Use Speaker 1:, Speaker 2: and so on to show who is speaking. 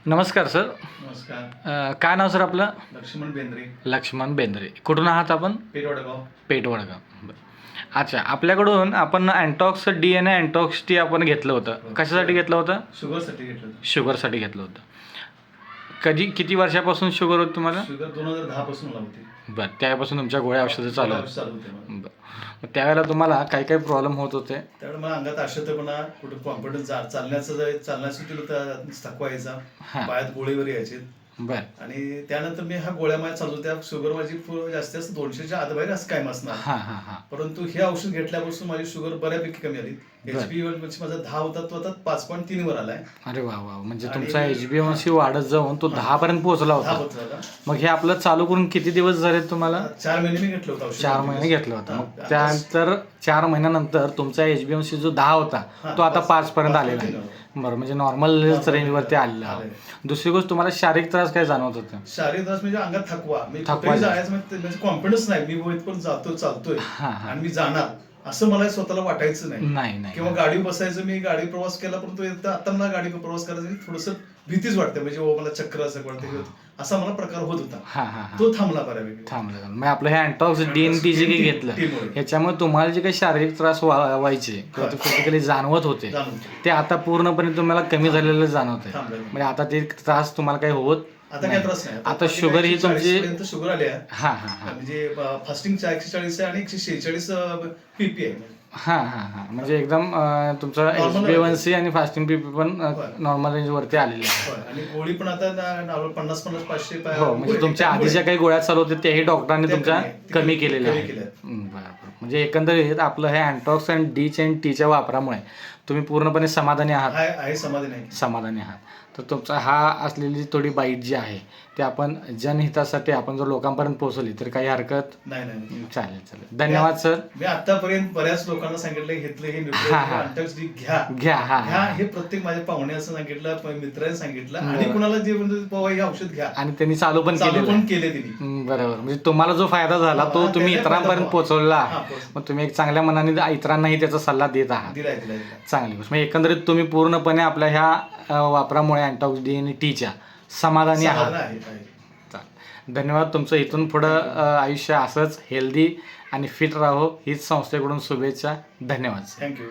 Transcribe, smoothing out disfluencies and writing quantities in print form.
Speaker 1: नमस्कार सर.
Speaker 2: नमस्कार.
Speaker 1: काय नाव सर आपलं?
Speaker 2: लक्ष्मण बेंद्रे,
Speaker 1: लक्ष्मण बेंद्रे. कुठून आहात आपण?
Speaker 2: पेठ वडगाव.
Speaker 1: पेठ वडगाव. बरं. अच्छा, आपल्याकडून आपण अँटॉक्स डी आणि अँटॉक्स टी आपण घेतलं होतं. कशासाठी घेतलं होतं?
Speaker 2: शुगरसाठी घेतलं होतं.
Speaker 1: शुगरसाठी घेतलं होतं. किती वर्षापासून शुगर होती तुम्हाला?
Speaker 2: शुगर 2010 पासून मला होती.
Speaker 1: बरं, त्यापासून तुमच्या गोळ्या औषधं चालू
Speaker 2: गोळ्या
Speaker 1: होती.
Speaker 2: चालू होते मला.
Speaker 1: बरं, मग त्यावेळेला तुम्हाला काही काही प्रॉब्लेम होत होते?
Speaker 2: त्यावेळेला मला अंगात अशक्तपणा, कुठं कॉन्फिडन्स चालण्यासाठी थकवा यायचा,
Speaker 1: हां.
Speaker 2: पायात गोळीवर यायचे.
Speaker 1: बरं.
Speaker 2: आणि त्यानंतर मी ह्या गोळ्या माझ्या चालू होत्या. शुगर माझी जास्तीत जास्त 200च्या आतबाहेर असं कायम असणार.
Speaker 1: हां हां हां.
Speaker 2: परंतु हे औषध घेतल्यापासून माझी शुगर बऱ्यापैकी कमी आली.
Speaker 1: बरं.
Speaker 2: HbA1c माझा 10 होता, तो आता 5.3 वर आलाय.
Speaker 1: अरे वा वा, म्हणजे
Speaker 2: आणि-
Speaker 1: तुमचा HbA1c वाढत जाऊन तो 10 पर्यंत पोहोचला
Speaker 2: 10
Speaker 1: होता.
Speaker 2: होता आता.
Speaker 1: मग हे आपलं चालू करून किती दिवस झाले तुम्हाला?
Speaker 2: 4 महिने मी घेतलं होतं औषध.
Speaker 1: 4 महिने घेतलं होतं.
Speaker 2: हां.
Speaker 1: मग त्यानंतर 4 महिन्यानंतर तुमचा HbA1c जो 10 होता तो आता 5 पर्यंत आलेला आहे. बरं, म्हणजे नॉर्मल रेंजवरती आलेला आहे. दुसरी गोष्ट, तुम्हाला शारीरिक त्रास काय जाणवत होता?
Speaker 2: शारीरिक त्रास म्हणजे अंगात थकवा, मी
Speaker 1: थकवा
Speaker 2: कुठेही
Speaker 1: जास्त.
Speaker 2: जायचं म्हणजे कॉन्फिडन्स नाही. मी इथपर्यंत जातो, चालतोय
Speaker 1: हां हां.
Speaker 2: आणि मी जाणार असं मला स्वतःला वाटायचं नाही.
Speaker 1: नाही नाही.
Speaker 2: किंवा गाडी बसायचं, मी गाडी प्रवास केला, परंतु आता मला गाडी प्रवास करायचं थोडस भीतीच वाटते. म्हणजे मला चक्र असं वाटतं, असा मला प्रकार होत होता.
Speaker 1: हां हां हां.
Speaker 2: तो थांबला बऱ्यापैकी.
Speaker 1: थांबलं. मग आपलं हे अँटॉक्स DNT जे काही घेतलं
Speaker 2: टीमुळे.
Speaker 1: ह्याच्यामुळे तुम्हाला जे काही शारीरिक त्रास व्हायचे किंवा ते फिजिकली जाणवत होते
Speaker 2: जाणवतं.
Speaker 1: ते आता पूर्णपणे तुम्हाला कमी झालेलं जाणवत आहे.
Speaker 2: थांबलं.
Speaker 1: म्हणजे आता ते त्रास तुम्हाला काही होत
Speaker 2: आता काय त्रास नाही.
Speaker 1: आता शुगर ही तुमची
Speaker 2: 140 शुगर आली आहे.
Speaker 1: हां हां हां.
Speaker 2: म्हणजे फास्टिंग 140 आहे आणि 146 PP आहे.
Speaker 1: हां हां हां, म्हणजे एकदम तुमचा
Speaker 2: Normal
Speaker 1: HbA1c आणि फास्टिंग PP पण नॉर्मल रेंजवरती आलेली आहे.
Speaker 2: होय. आणि गोळी पण आता 50-50 500
Speaker 1: हो, म्हणजे तुमच्या आधी ज्या काही गोळ्या चालू होत्या त्याही डॉक्टरांनी
Speaker 2: त्या
Speaker 1: तुमच्या
Speaker 2: कमी
Speaker 1: कमी केलेल्या
Speaker 2: कमी
Speaker 1: आहेत.
Speaker 2: केल्या.
Speaker 1: बरोबर. म्हणजे एकंदरीत आपलं हे अँटॉक्स आणि डी आणि टीच्या वापरामुळे तुम्ही पूर्णपणे समाधानी आहात?
Speaker 2: आहे समाधी नाही.
Speaker 1: समाधानी आहात. तर तुमचा हा असलेली थोडी बाईट जी आहे ते आपण जनहितासाठी आपण जर लोकांपर्यंत पोहोचवली तर काही हरकत
Speaker 2: नाही नाही.
Speaker 1: चालेल चालेल. धन्यवाद सर.
Speaker 2: मी आतापर्यंत बऱ्याच लोकांना सांगितलं, घेतलं हे
Speaker 1: हा, हा.
Speaker 2: न्यूट्रिशन घ्या
Speaker 1: घ्या. हां
Speaker 2: घ्या.
Speaker 1: हां.
Speaker 2: हे प्रत्येक माझ्या पाहुण्याचं सांगितलं, मित्रांनी सांगितलं आणि
Speaker 1: बरं.
Speaker 2: कुणाला जे म्हणजे बाबा हे औषध घ्या,
Speaker 1: आणि त्यांनी चालू पण
Speaker 2: चालू
Speaker 1: केलेलं
Speaker 2: पण
Speaker 1: आहे.
Speaker 2: केले त्यांनी.
Speaker 1: बरोबर. म्हणजे तुम्हाला जो फायदा झाला तो
Speaker 2: हा,
Speaker 1: तुम्ही
Speaker 2: त्याचा
Speaker 1: इतरांपर्यंत
Speaker 2: फायदा
Speaker 1: पोहोचवला
Speaker 2: हा,
Speaker 1: आहे.
Speaker 2: पोहोच-
Speaker 1: मग तुम्ही एक चांगल्या मनाने इतरांनाही त्याचा सल्ला देत आहात.
Speaker 2: दिलाय.
Speaker 1: चांगली गोष्ट. म्हणजे एकंदरीत तुम्ही पूर्णपणे आपल्या ह्या वापरामुळे अँटॉक्स डी आणि टीच्या समाधानी आहात.
Speaker 2: समाधान आहे.
Speaker 1: चालेल. धन्यवाद. तुमचं इथून पुढं आयुष्य असंच हेल्दी आणि फिट राहो हीच संस्थेकडून शुभेच्छा. धन्यवाद.
Speaker 2: थँक्यू.